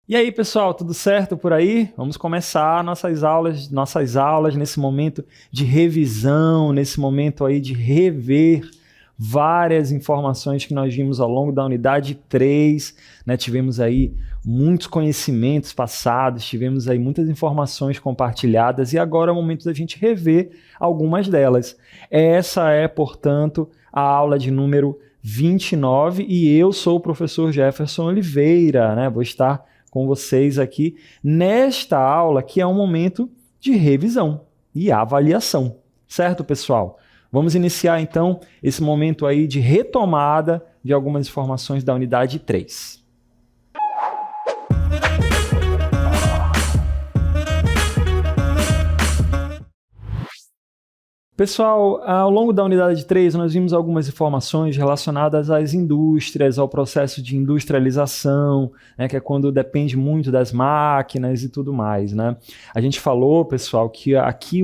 E aí, pessoal, tudo certo por aí? Vamos começar nossas aulas nesse momento de revisão, nesse momento aí de rever várias informações que nós vimos ao longo da unidade 3, né? Tivemos aí muitos conhecimentos passados, tivemos aí muitas informações compartilhadas e agora é o momento da gente rever algumas delas. Essa é, portanto, a aula de número 29 e eu sou o professor Jefferson Oliveira, né? Vou estar com vocês aqui nesta aula que é um momento de revisão e avaliação, certo, pessoal? Vamos iniciar então esse momento aí de retomada de algumas informações da unidade 3. Pessoal, ao longo da unidade 3, nós vimos algumas informações relacionadas às indústrias, ao processo de industrialização, né, que é quando depende muito das máquinas e tudo mais, né? A gente falou, pessoal, que aqui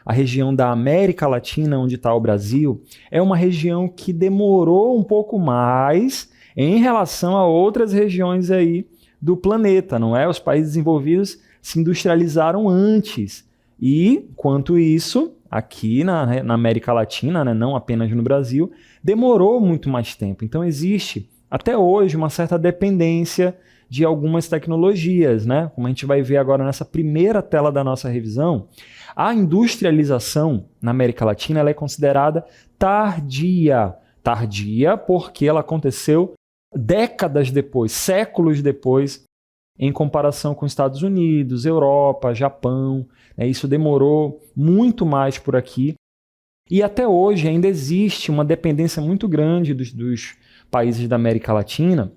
a região da América Latina, onde está o Brasil, é uma região que demorou um pouco mais em relação a outras regiões aí do planeta, não é? Os países desenvolvidos se industrializaram antes. E, quanto isso, aqui na América Latina, né, não apenas no Brasil, demorou muito mais tempo. Então existe, até hoje, uma certa dependência de algumas tecnologias, né? Como a gente vai ver agora nessa primeira tela da nossa revisão, a industrialização na América Latina ela é considerada tardia. Tardia porque ela aconteceu décadas depois, séculos depois, em comparação com Estados Unidos, Europa, Japão. Isso demorou muito mais por aqui. E até hoje ainda existe uma dependência muito grande dos países da América Latina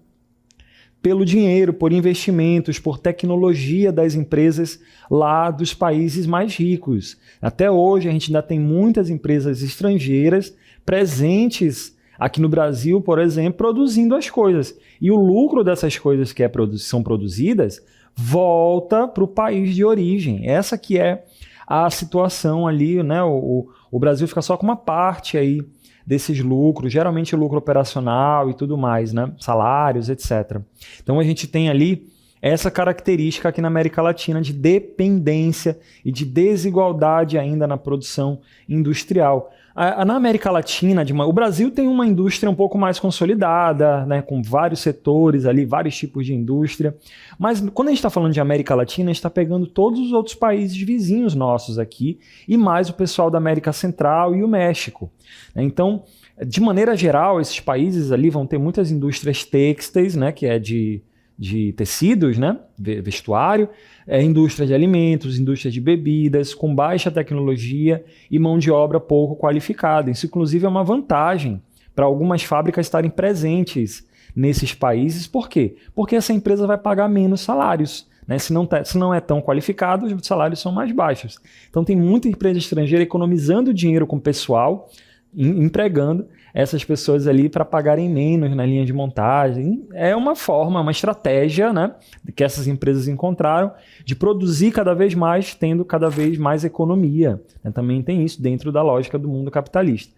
pelo dinheiro, por investimentos, por tecnologia das empresas lá dos países mais ricos. Até hoje a gente ainda tem muitas empresas estrangeiras presentes aqui no Brasil, por exemplo, produzindo as coisas. E o lucro dessas coisas que são produzidas volta para o país de origem. Essa que é a situação ali, né? O Brasil fica só com uma parte aí desses lucros, geralmente lucro operacional e tudo mais, né? Salários, etc. Então a gente tem ali essa característica aqui na América Latina de dependência e de desigualdade ainda na produção industrial. Na América Latina, o Brasil tem uma indústria um pouco mais consolidada, né, com vários setores ali, vários tipos de indústria. Mas quando a gente está falando de América Latina, a gente está pegando todos os outros países vizinhos nossos aqui e mais o pessoal da América Central e o México. Então, de maneira geral, esses países ali vão ter muitas indústrias têxteis, né, que é de tecidos, né, vestuário, indústria de alimentos, indústria de bebidas, com baixa tecnologia e mão de obra pouco qualificada. Isso, inclusive, é uma vantagem para algumas fábricas estarem presentes nesses países. Por quê? Porque essa empresa vai pagar menos salários, né? Se não é tão qualificado, os salários são mais baixos. Então, tem muita empresa estrangeira economizando dinheiro com o pessoal, empregando essas pessoas ali para pagarem menos na linha de montagem. É uma forma, uma estratégia, né, que essas empresas encontraram de produzir cada vez mais, tendo cada vez mais economia. Também tem isso dentro da lógica do mundo capitalista.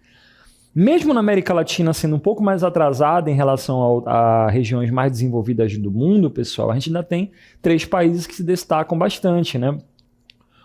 Mesmo na América Latina sendo um pouco mais atrasada em relação a regiões mais desenvolvidas do mundo, pessoal, a gente ainda tem 3 países que se destacam bastante, né?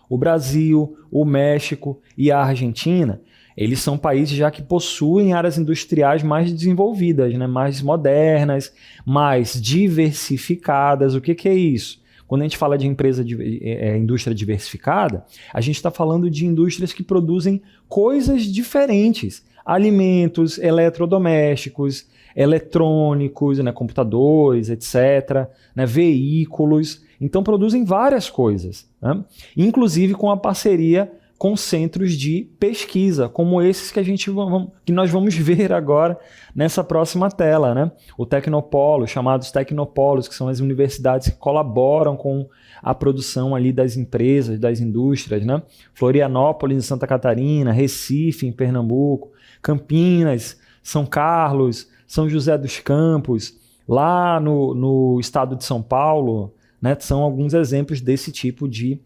O Brasil, o México e a Argentina. Eles são países já que possuem áreas industriais mais desenvolvidas, né? Mais modernas, mais diversificadas. O que é isso? Quando a gente fala de indústria diversificada, a gente está falando de indústrias que produzem coisas diferentes. Alimentos, eletrodomésticos, eletrônicos, né? Computadores, etc., né? Veículos. Então produzem várias coisas, né? Inclusive com a parceria com centros de pesquisa, como esses que nós vamos ver agora nessa próxima tela, né? O Tecnopolo, chamados Tecnopolos, que são as universidades que colaboram com a produção ali das empresas, das indústrias, né? Florianópolis, em Santa Catarina, Recife, em Pernambuco, Campinas, São Carlos, São José dos Campos, lá no estado de São Paulo, né? São alguns exemplos desse tipo de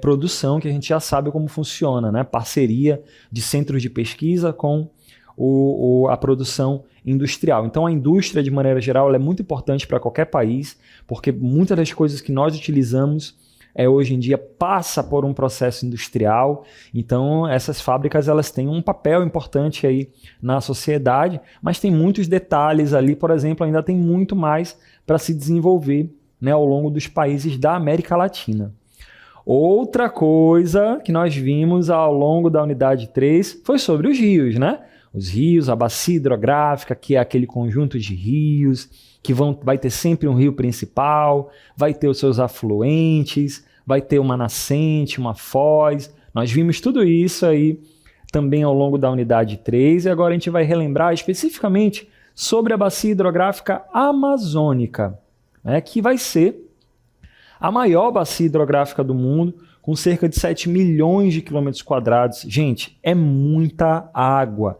produção que a gente já sabe como funciona, né? Parceria de centros de pesquisa com a produção industrial. Então a indústria, de maneira geral, ela é muito importante para qualquer país, porque muitas das coisas que nós utilizamos hoje em dia passa por um processo industrial. Então essas fábricas elas têm um papel importante aí na sociedade, mas tem muitos detalhes ali, por exemplo, ainda tem muito mais para se desenvolver, né, ao longo dos países da América Latina. Outra coisa que nós vimos ao longo da unidade 3 foi sobre os rios, né? Os rios, a bacia hidrográfica, que é aquele conjunto de rios, que vai ter sempre um rio principal, vai ter os seus afluentes, vai ter uma nascente, uma foz. Nós vimos tudo isso aí também ao longo da unidade 3, e agora a gente vai relembrar especificamente sobre a bacia hidrográfica amazônica, né, que vai ser a maior bacia hidrográfica do mundo, com cerca de 7 milhões de quilômetros quadrados. Gente, é muita água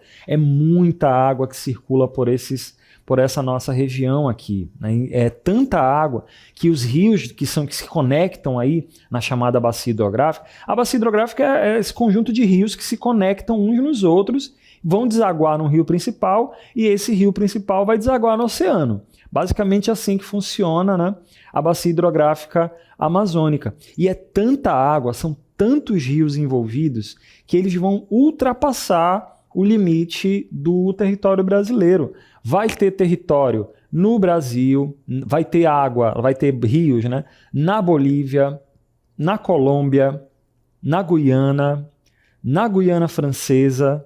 que circula por essa nossa região aqui, né? É tanta água que os rios que se conectam aí na chamada bacia hidrográfica, a bacia hidrográfica é esse conjunto de rios que se conectam uns nos outros, vão desaguar no rio principal, e esse rio principal vai desaguar no oceano. Basicamente assim que funciona, né, a bacia hidrográfica amazônica. E é tanta água, são tantos rios envolvidos, que eles vão ultrapassar o limite do território brasileiro. Vai ter território no Brasil, vai ter água, vai ter rios, né, na Bolívia, na Colômbia, na Guiana Francesa,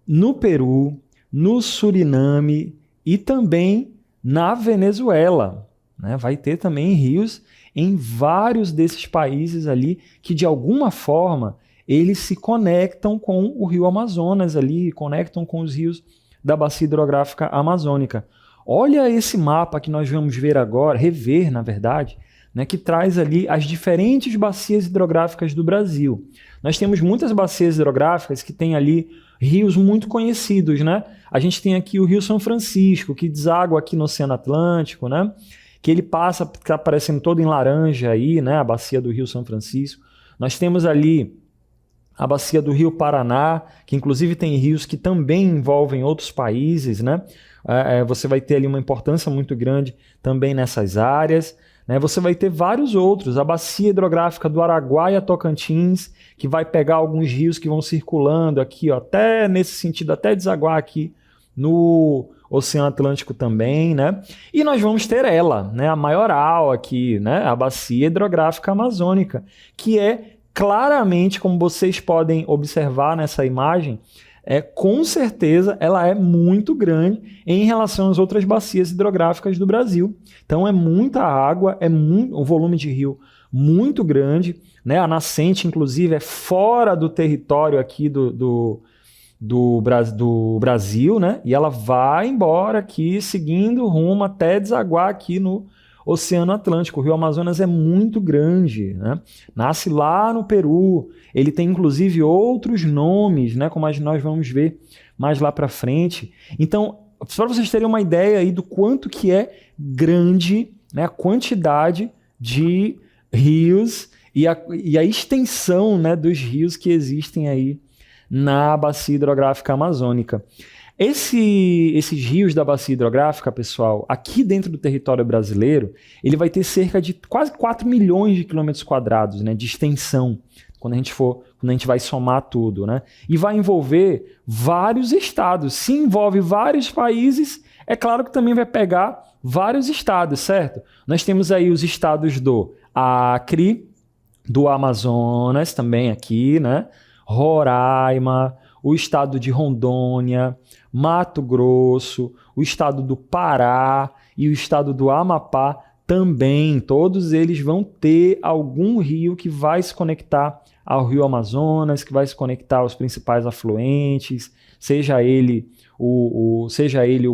no Peru, no Suriname e também na Venezuela, né? Vai ter também rios em vários desses países ali que, de alguma forma, eles se conectam com o rio Amazonas ali, conectam com os rios da bacia hidrográfica amazônica. Olha esse mapa que nós vamos ver agora, rever, na verdade, né, que traz ali as diferentes bacias hidrográficas do Brasil. Nós temos muitas bacias hidrográficas que têm ali rios muito conhecidos, né? A gente tem aqui o Rio São Francisco, que deságua aqui no Oceano Atlântico, né? Que ele passa, está aparecendo todo em laranja aí, né? A bacia do Rio São Francisco. Nós temos ali a bacia do Rio Paraná, que inclusive tem rios que também envolvem outros países, né? Você vai ter ali uma importância muito grande também nessas áreas, né? Você vai ter vários outros, a bacia hidrográfica do Araguaia Tocantins, que vai pegar alguns rios que vão circulando aqui, ó, até nesse sentido, até desaguar aqui no Oceano Atlântico também, né? E nós vamos ter ela, né, a maioral aqui, né, a bacia hidrográfica amazônica, que é claramente, como vocês podem observar nessa imagem, com certeza ela é muito grande em relação às outras bacias hidrográficas do Brasil. Então é muita água, um volume de rio muito grande, né? A nascente, inclusive, é fora do território aqui do Brasil, né? E ela vai embora aqui, seguindo rumo até desaguar aqui no Oceano Atlântico. O Rio Amazonas é muito grande, né? Nasce lá no Peru. Ele tem, inclusive, outros nomes, né? Como nós vamos ver mais lá para frente. Então, para vocês terem uma ideia aí do quanto que é grande, né, a quantidade de rios e a extensão, né, dos rios que existem aí na bacia hidrográfica amazônica. Esses rios da bacia hidrográfica, pessoal, aqui dentro do território brasileiro, ele vai ter cerca de quase 4 milhões de quilômetros quadrados, né, de extensão, quando a gente vai somar tudo, né? E vai envolver vários estados. Se envolve vários países, é claro que também vai pegar vários estados, certo? Nós temos aí os estados do Acre, do Amazonas também aqui, né? Roraima, o estado de Rondônia, Mato Grosso, o estado do Pará e o estado do Amapá também. Todos eles vão ter algum rio que vai se conectar ao rio Amazonas, que vai se conectar aos principais afluentes, seja ele o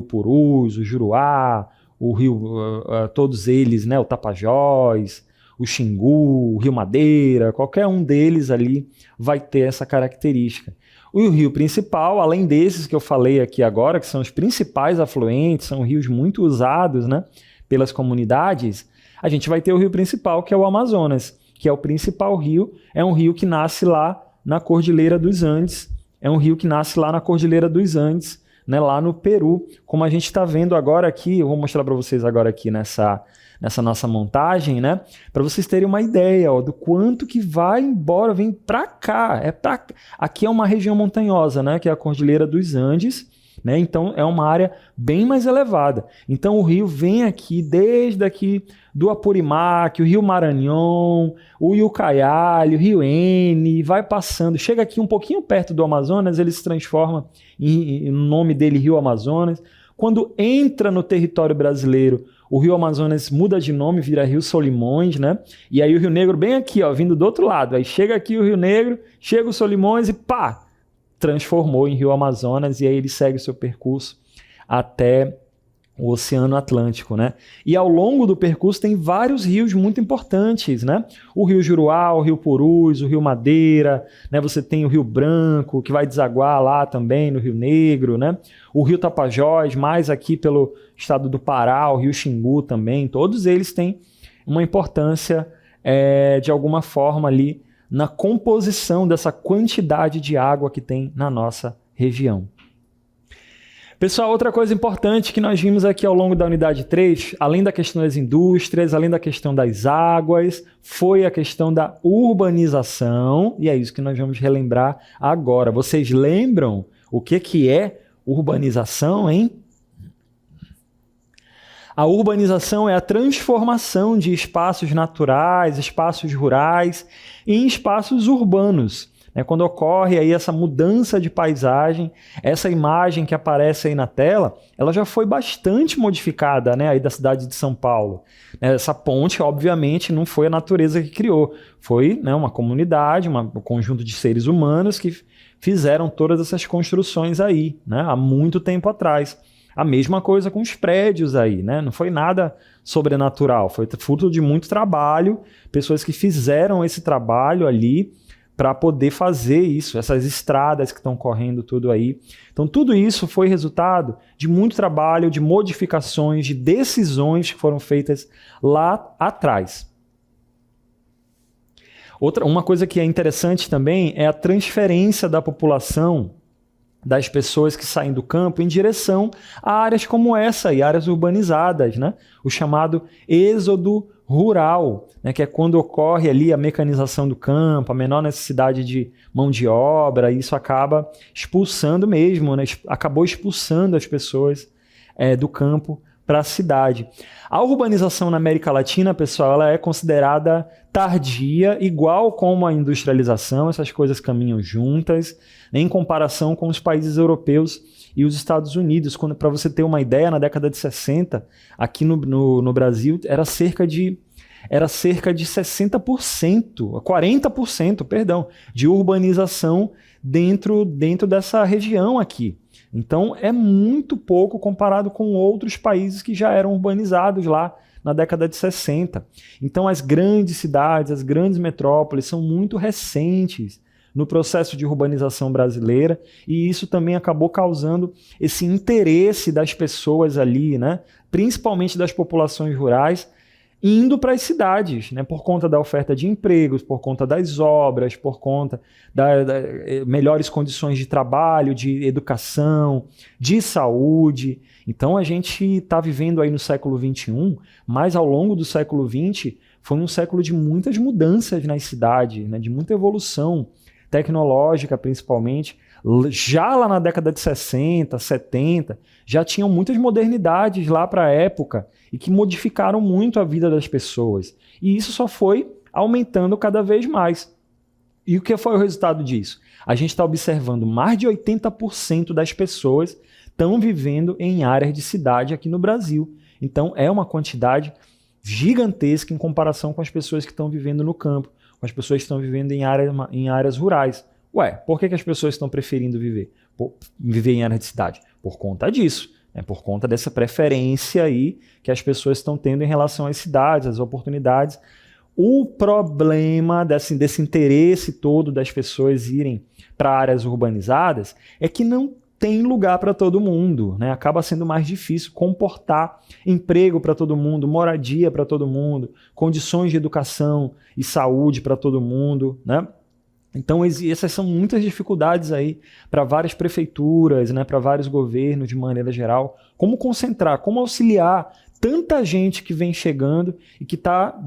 Purus, o Juruá, o rio, todos eles, né, o Tapajós, o Xingu, o Rio Madeira, qualquer um deles ali vai ter essa característica. O rio principal, além desses que eu falei aqui agora, que são os principais afluentes, são rios muito usados, né, pelas comunidades, a gente vai ter o rio principal, que é o Amazonas, que é o principal rio, é um rio que nasce lá na Cordilheira dos Andes, né, lá no Peru, como a gente está vendo agora aqui. Eu vou mostrar para vocês agora aqui nessa nossa montagem, né, para vocês terem uma ideia, ó, do quanto que vai embora, vem para cá. Aqui é uma região montanhosa, né, que é a Cordilheira dos Andes, né, então é uma área bem mais elevada. Então o rio vem aqui, desde aqui do Apurimac, o Rio Maranhão, o Ucayali, o Rio Ene, vai passando, chega aqui um pouquinho perto do Amazonas, ele se transforma no nome dele Rio Amazonas. Quando entra no território brasileiro, o Rio Amazonas muda de nome, vira Rio Solimões, né? E aí o Rio Negro bem aqui, ó, vindo do outro lado. Aí chega aqui o Rio Negro, chega o Solimões e pá! Transformou em Rio Amazonas, e aí ele segue o seu percurso até o Oceano Atlântico, né? E ao longo do percurso tem vários rios muito importantes, né? O Rio Juruá, o Rio Purus, o Rio Madeira, né? Você tem o Rio Branco, que vai desaguar lá também no Rio Negro, né? O Rio Tapajós, mais aqui pelo estado do Pará, o Rio Xingu também. Todos eles têm uma importância, de alguma forma ali, na composição dessa quantidade de água que tem na nossa região. Pessoal, outra coisa importante que nós vimos aqui ao longo da unidade 3, além da questão das indústrias, além da questão das águas, foi a questão da urbanização, e é isso que nós vamos relembrar agora. Vocês lembram o que é urbanização, hein? A urbanização é a transformação de espaços naturais, espaços rurais, em espaços urbanos. Quando ocorre aí essa mudança de paisagem, essa imagem que aparece aí na tela, ela já foi bastante modificada, né, aí da cidade de São Paulo. Essa ponte, obviamente, não foi a natureza que criou, foi, né, uma comunidade, um conjunto de seres humanos que fizeram todas essas construções aí, né, há muito tempo atrás. A mesma coisa com os prédios aí, né? Não foi nada sobrenatural, foi fruto de muito trabalho, pessoas que fizeram esse trabalho ali para poder fazer isso, essas estradas que estão correndo tudo aí. Então tudo isso foi resultado de muito trabalho, de modificações, de decisões que foram feitas lá atrás. Uma coisa que é interessante também é a transferência da população, das pessoas que saem do campo em direção a áreas como essa, e áreas urbanizadas, né? O chamado êxodo rural, né? Que é quando ocorre ali a mecanização do campo, a menor necessidade de mão de obra, e isso acaba expulsando mesmo, né? Acabou expulsando as pessoas do campo para a cidade. A urbanização na América Latina, pessoal, ela é considerada tardia, igual como a industrialização, essas coisas caminham juntas, em comparação com os países europeus e os Estados Unidos. Para você ter uma ideia, na década de 60, aqui no Brasil, era cerca de 60%, 40%, perdão, de urbanização dentro dessa região aqui. Então é muito pouco comparado com outros países que já eram urbanizados lá na década de 60. Então as grandes cidades, as grandes metrópoles são muito recentes no processo de urbanização brasileira, e isso também acabou causando esse interesse das pessoas ali, né? Principalmente das populações rurais, indo para as cidades, né? Por conta da oferta de empregos, por conta das obras, por conta das melhores condições de trabalho, de educação, de saúde. Então a gente está vivendo aí no século XXI, mas ao longo do século XX foi um século de muitas mudanças nas cidades, né? De muita evolução tecnológica principalmente. Já lá na década de 60, 70, já tinham muitas modernidades lá para a época e que modificaram muito a vida das pessoas. E isso só foi aumentando cada vez mais. E o que foi o resultado disso? A gente está observando mais de 80% das pessoas estão vivendo em áreas de cidade aqui no Brasil. Então é uma quantidade gigantesca em comparação com as pessoas que estão vivendo no campo, com as pessoas que estão vivendo em áreas rurais. Ué, por que as pessoas estão preferindo viver em áreas de cidade? Por conta disso, né? Por conta dessa preferência aí que as pessoas estão tendo em relação às cidades, às oportunidades. O problema desse interesse todo das pessoas irem para áreas urbanizadas é que não tem lugar para todo mundo, né? Acaba sendo mais difícil comportar emprego para todo mundo, moradia para todo mundo, condições de educação e saúde para todo mundo, né? Então, essas são muitas dificuldades aí para várias prefeituras, né, para vários governos de maneira geral. Como concentrar, como auxiliar tanta gente que vem chegando e que está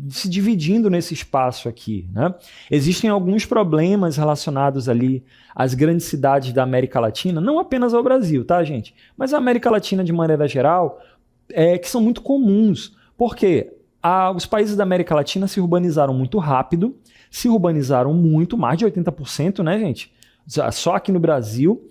se dividindo nesse espaço aqui, né? Existem alguns problemas relacionados ali às grandes cidades da América Latina, não apenas ao Brasil, tá, gente? Mas a América Latina de maneira geral, que são muito comuns. Por quê? Os países da América Latina se urbanizaram muito rápido, se urbanizaram muito, mais de 80%, né, gente? Só aqui no Brasil.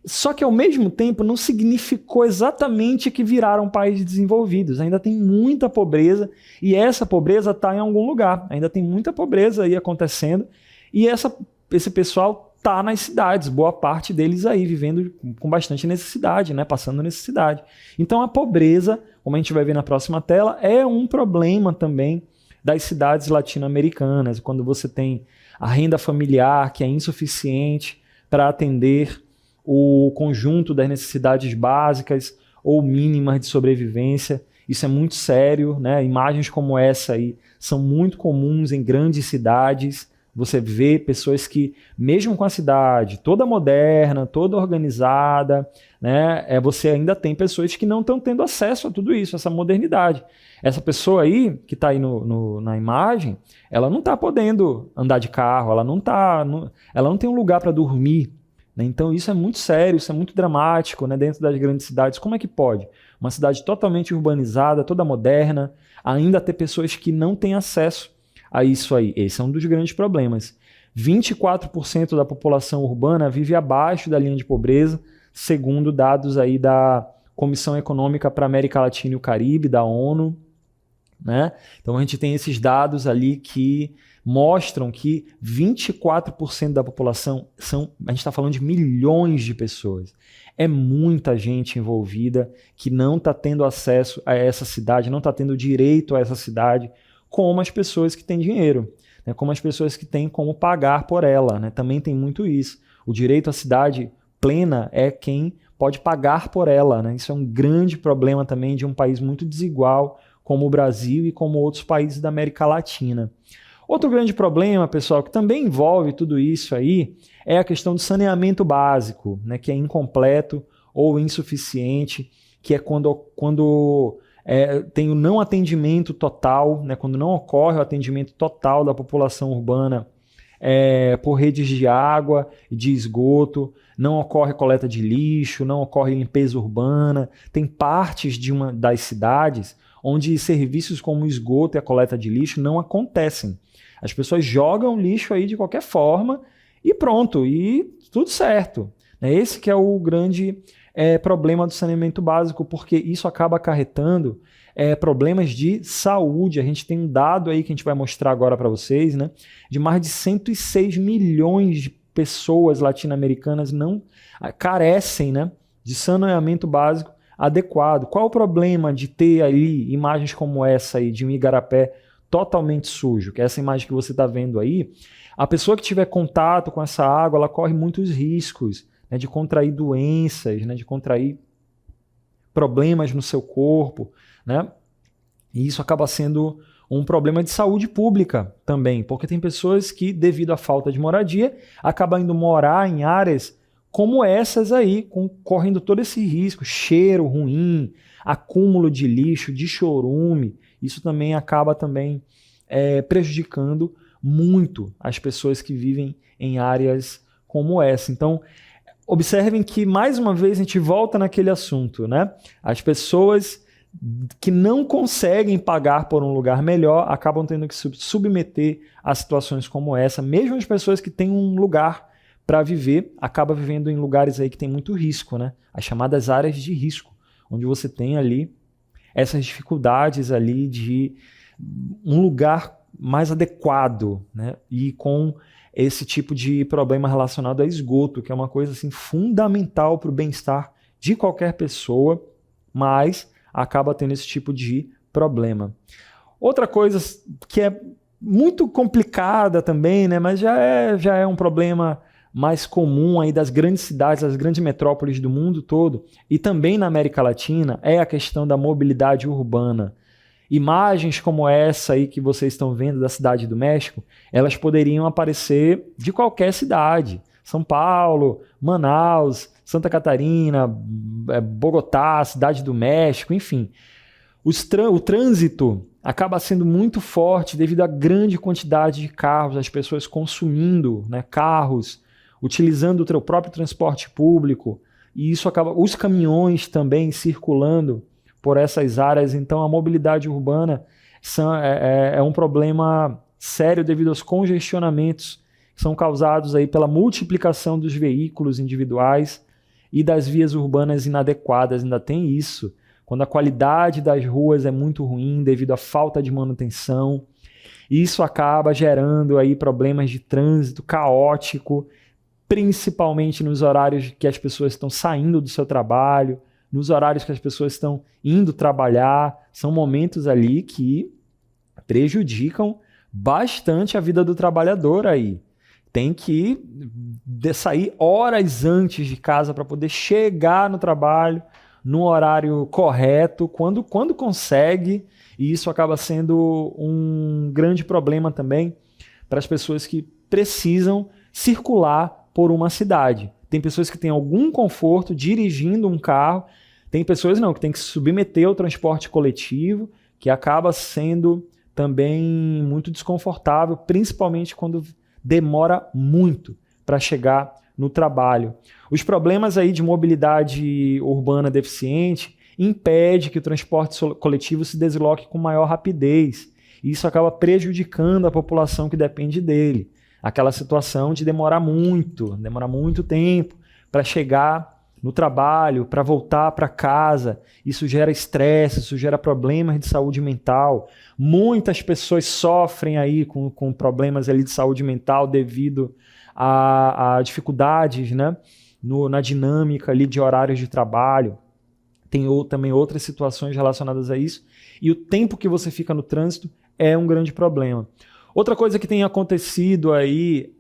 Só que, ao mesmo tempo, não significou exatamente que viraram países desenvolvidos. Ainda tem muita pobreza e essa pobreza está em algum lugar. Ainda tem muita pobreza aí acontecendo e esse pessoal está nas cidades, boa parte deles aí vivendo com bastante necessidade, né? Passando necessidade. Então, a pobreza, como a gente vai ver na próxima tela, é um problema também das cidades latino-americanas, quando você tem a renda familiar que é insuficiente para atender o conjunto das necessidades básicas ou mínimas de sobrevivência. Isso é muito sério, né? Imagens como essa aí são muito comuns em grandes cidades. Você vê pessoas que, mesmo com a cidade toda moderna, toda organizada, né? Você ainda tem pessoas que não estão tendo acesso a tudo isso, essa modernidade. Essa pessoa aí, que está aí na imagem, ela não está podendo andar de carro, ela não tem um lugar para dormir. Então isso é muito sério, isso é muito dramático, né, dentro das grandes cidades. Como é que pode? Uma cidade totalmente urbanizada, toda moderna, ainda ter pessoas que não têm acesso a isso aí. Esse é um dos grandes problemas. 24% da população urbana vive abaixo da linha de pobreza, segundo dados aí da Comissão Econômica para a América Latina e o Caribe, da ONU, né? Então a gente tem esses dados ali que mostram que 24% da população a gente está falando de milhões de pessoas. É muita gente envolvida que não está tendo acesso a essa cidade, não está tendo direito a essa cidade, como as pessoas que têm dinheiro, né? Como as pessoas que têm como pagar por ela, né? Também tem muito isso. O direito à cidade plena é quem pode pagar por ela, né? Isso é um grande problema também de um país muito desigual como o Brasil e como outros países da América Latina. Outro grande problema, pessoal, que também envolve tudo isso aí, é a questão do saneamento básico, né, que é incompleto ou insuficiente, que é quando tem o não atendimento total, né, quando não ocorre o atendimento total da população urbana por redes de água e de esgoto, não ocorre coleta de lixo, não ocorre limpeza urbana. Tem partes das cidades onde serviços como o esgoto e a coleta de lixo não acontecem. As pessoas jogam lixo aí de qualquer forma e pronto, e tudo certo. Esse que é o grande problema do saneamento básico, porque isso acaba acarretando problemas de saúde. A gente tem um dado aí que a gente vai mostrar agora para vocês, né, de mais de 106 milhões de pessoas latino-americanas não carecem, né, de saneamento básico adequado. Qual o problema de ter ali imagens como essa aí de um igarapé totalmente sujo, que é essa imagem que você está vendo aí? A pessoa que tiver contato com essa água, ela corre muitos riscos, né, de contrair doenças, né, de contrair problemas no seu corpo, né? E isso acaba sendo um problema de saúde pública também, porque tem pessoas que, devido à falta de moradia, acabam indo morar em áreas como essas aí, correndo todo esse risco, cheiro ruim, acúmulo de lixo, de chorume. Isso também acaba prejudicando muito as pessoas que vivem em áreas como essa. Então, observem que, mais uma vez, a gente volta naquele assunto, né? As pessoas que não conseguem pagar por um lugar melhor acabam tendo que submeter a situações como essa. Mesmo as pessoas que têm um lugar para viver, acabam vivendo em lugares aí que tem muito risco, né? As chamadas áreas de risco, onde você tem ali essas dificuldades ali de um lugar mais adequado, né? E com esse tipo de problema relacionado a esgoto, que é uma coisa assim fundamental para o bem-estar de qualquer pessoa, mas acaba tendo esse tipo de problema. Outra coisa que é muito complicada também, né? Mas já é um problema mais comum aí das grandes cidades, das grandes metrópoles do mundo todo, e também na América Latina, é a questão da mobilidade urbana. Imagens como essa aí que vocês estão vendo da Cidade do México, elas poderiam aparecer de qualquer cidade. São Paulo, Manaus, Santa Catarina, Bogotá, Cidade do México, enfim. O trânsito acaba sendo muito forte devido à grande quantidade de carros, as pessoas consumindo, né, carros, utilizando o próprio transporte público, e isso acaba, os caminhões também circulando por essas áreas. Então a mobilidade urbana é um problema sério devido aos congestionamentos que são causados aí pela multiplicação dos veículos individuais e das vias urbanas inadequadas. Ainda tem isso. Quando a qualidade das ruas é muito ruim devido à falta de manutenção, isso acaba gerando aí problemas de trânsito caótico, principalmente nos horários que as pessoas estão saindo do seu trabalho, nos horários que as pessoas estão indo trabalhar. São momentos ali que prejudicam bastante a vida do trabalhador aí. Tem que sair horas antes de casa para poder chegar no trabalho no horário correto, quando consegue, e isso acaba sendo um grande problema também para as pessoas que precisam circular por uma cidade. Tem pessoas que têm algum conforto dirigindo um carro, tem pessoas não, que tem que se submeter ao transporte coletivo, que acaba sendo também muito desconfortável, principalmente quando demora muito para chegar no trabalho. Os problemas aí de mobilidade urbana deficiente impede que o transporte coletivo se desloque com maior rapidez. E isso acaba prejudicando a população que depende dele. Aquela situação de demorar muito tempo para chegar no trabalho, para voltar para casa. Isso gera estresse, isso gera problemas de saúde mental. Muitas pessoas sofrem aí com problemas ali de saúde mental devido a dificuldades, né, na dinâmica ali de horários de trabalho. Tem também outras situações relacionadas a isso. E o tempo que você fica no trânsito é um grande problema. Outra coisa que tem acontecido aí,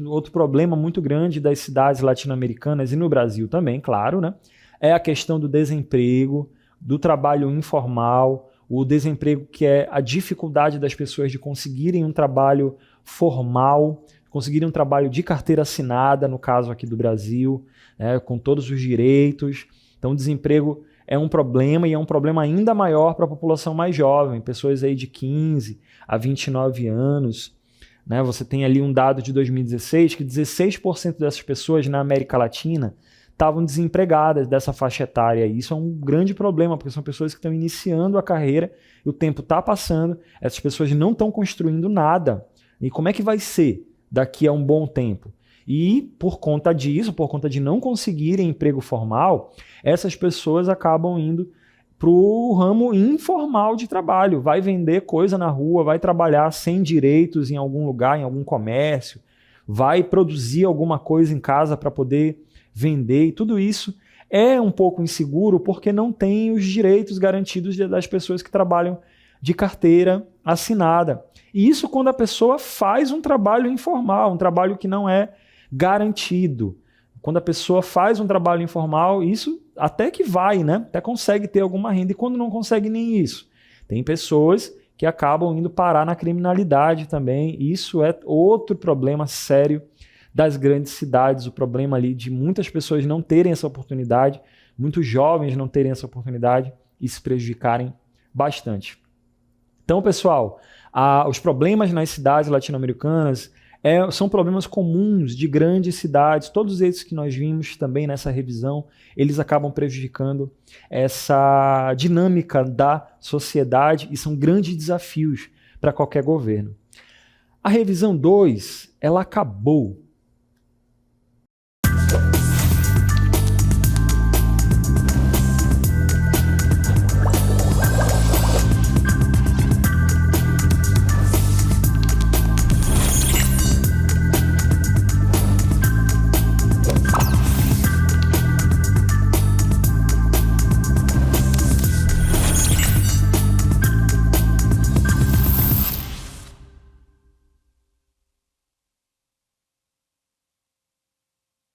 outro problema muito grande das cidades latino-americanas e no Brasil também, claro, né, é a questão do desemprego, do trabalho informal, o desemprego que é a dificuldade das pessoas de conseguirem um trabalho formal, conseguirem um trabalho de carteira assinada, no caso aqui do Brasil, né, com todos os direitos. Então o desemprego é um problema, e é um problema ainda maior para a população mais jovem, pessoas aí de 15 a 29 anos. Né? Você tem ali um dado de 2016 que 16% dessas pessoas na América Latina estavam desempregadas dessa faixa etária. E isso é um grande problema, porque são pessoas que estão iniciando a carreira, e o tempo está passando, essas pessoas não estão construindo nada. E como é que vai ser daqui a um bom tempo? E por conta disso, por conta de não conseguirem emprego formal, essas pessoas acabam indo para o ramo informal de trabalho. Vai vender coisa na rua, vai trabalhar sem direitos em algum lugar, em algum comércio, vai produzir alguma coisa em casa para poder vender, e tudo isso é um pouco inseguro porque não tem os direitos garantidos das pessoas que trabalham de carteira assinada. E isso quando a pessoa faz um trabalho informal, um trabalho que não é garantido. Quando a pessoa faz um trabalho informal, isso até que vai, né? Até consegue ter alguma renda, e quando não consegue nem isso. Tem pessoas que acabam indo parar na criminalidade também. Isso é outro problema sério das grandes cidades, o problema ali de muitas pessoas não terem essa oportunidade, muitos jovens não terem essa oportunidade e se prejudicarem bastante. Então, pessoal, os problemas nas cidades latino-americanas são problemas comuns de grandes cidades. Todos esses que nós vimos também nessa revisão, eles acabam prejudicando essa dinâmica da sociedade e são grandes desafios para qualquer governo. A revisão 2, ela acabou